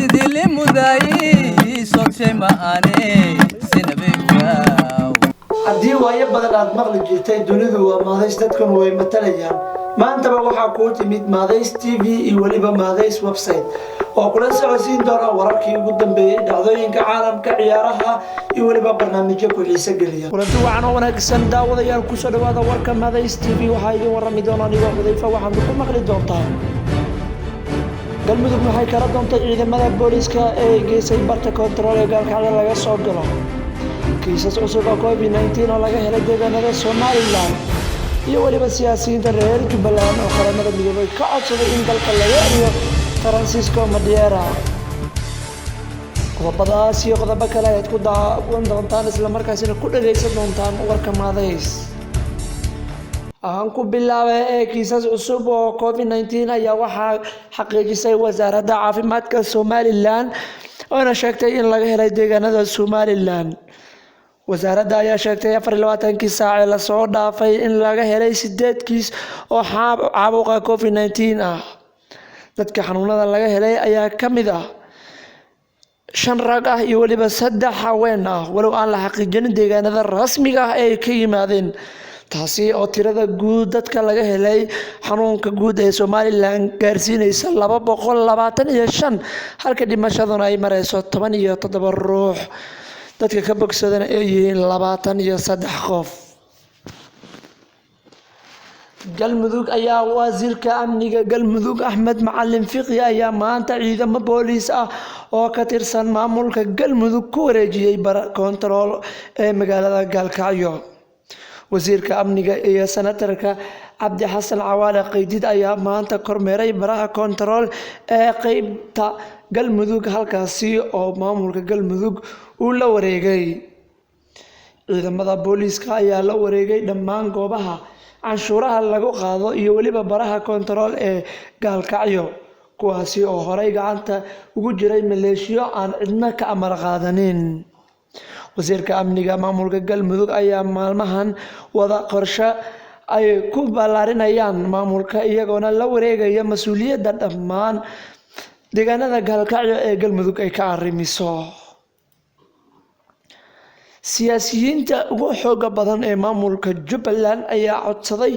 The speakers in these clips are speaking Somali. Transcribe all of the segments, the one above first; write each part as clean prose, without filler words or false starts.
sidii li mudaayay sogshay ma aanay sinabeygaa haddii waayo badan aad maqli jirtay dunidu waa maadays dadkan way matalayaan maantaba waxaa kuu timid maadays TV iyo waliba maadays website oo kula socodsiin doona wararkii ugu dambeeyay dhacdooyinka caalamka ciyaaraha iyo waliba barnaamijyo ku xiiso geliya kulanti waxaan oo wanaagsan daawadayaal ku soo dhawaada warka maadays TV waxaa idin warami doona anigoo Xudayfa waxaan ku maqli doontaa galmudug waxay kala doontay ciidamada booliska ee geesay barta control ee gaalkacyo laga soo galo kiisas cusub oo COVID-19 oo laga helay deegaanada Somaliland iyo waliba siyaasiyiinta reer Jubbaland oo qaramada midoobay ka codsaday in dalka laga eriyo Francisco Madera qodobadaas iyo qodobo kale aad ku daawan doontaan isla markaasina ku dhageysan doontaan warka maadays aan ku bilaabay kiisas cusub oo COVID-19 ayaa waxaa xaqiijisay wasaaradda caafimaadka Somaliland oo sheegtay in laga helay deegaanada Somaliland wasaaradda ayaa sheegtay 24 saac la soo dhaafay in laga helay 8 kiis oo caabuqa COVID-19 ah dadka xanuunada laga helay ayaa kamid ah 5 rag ah iyo waliba 3 haween ah walow aan la xaqiijin deegaanada rasmiga ah ee ka yimaadeen taasi oo tirada guud dadka laga helay xanuunka guud ee Somaliland gaarsiinaysa 225 halka dhimashaduna ay marayso 17 ruux dadka ka bogsadana ay yihiin 23 qof galmudug ayaa wasiirka amniga galmudug Axmed Macalin Fiqi ayaa maanta ciidamo booliis ah oo ka tirsan maamulka galmudug ku wareejiyay bar control ee magaalada Gaalkacyo wasiirka amniga iyo senatarka Cabdi Xasan Cawaale Qaydid ayaa maanta kormeeray baraha control ee qaybta galmudug halkaasi oo maamulka galmudug uu la wareegay ciidamada booliiska ayaa la wareegay dhammaan goobaha canshuuraha lagu qaado iyo waliba baraha control ee Gaalkacyo kuwaasi oo horay gacanta ugu jiray maleeshiyo aan cidna ka amar qaadanin wasiirka amniga maamulka galmudug ayaa maalmahan wada qorshe ay ku balaarinayaan maamulka iyagoona la wareegaya mas'uuliyadda dhammaan deegaanada Gaalkacyo ee galmudug ay ka arrimiso siyaasiyiinta ugu xooga badan ee maamulka Jubbaland ayaa codsaday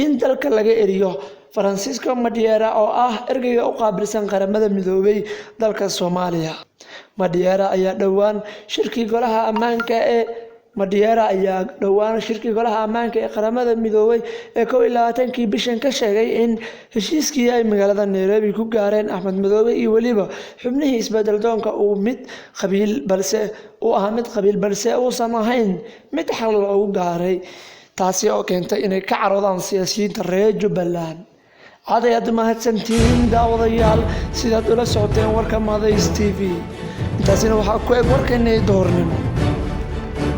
in dalka laga eriyo Francisco Madera oo ah ergeyga u qaabilsan qaramada midoobay dalka Soomaaliya Madera ayaa dhawaan shirkii golaha ammaanka ee qaramada midoobay ee 22 bishan ka sheegay in heshiiskii ay magaalada Nairobi ku gaareen Axmed Madoobe iyo waliba xubnihii isbedel doonka uu mid qabiil balse uusan ahayn mid xal loogu gaaray taasi oo keentay inay ka caroodaan siyaasiyiinta reer Jubbaland aad mahadsantiin daawadayaal sidaad ula socoteen warka Maadays TV intaasina waxaa ku eg warkeenii doornimo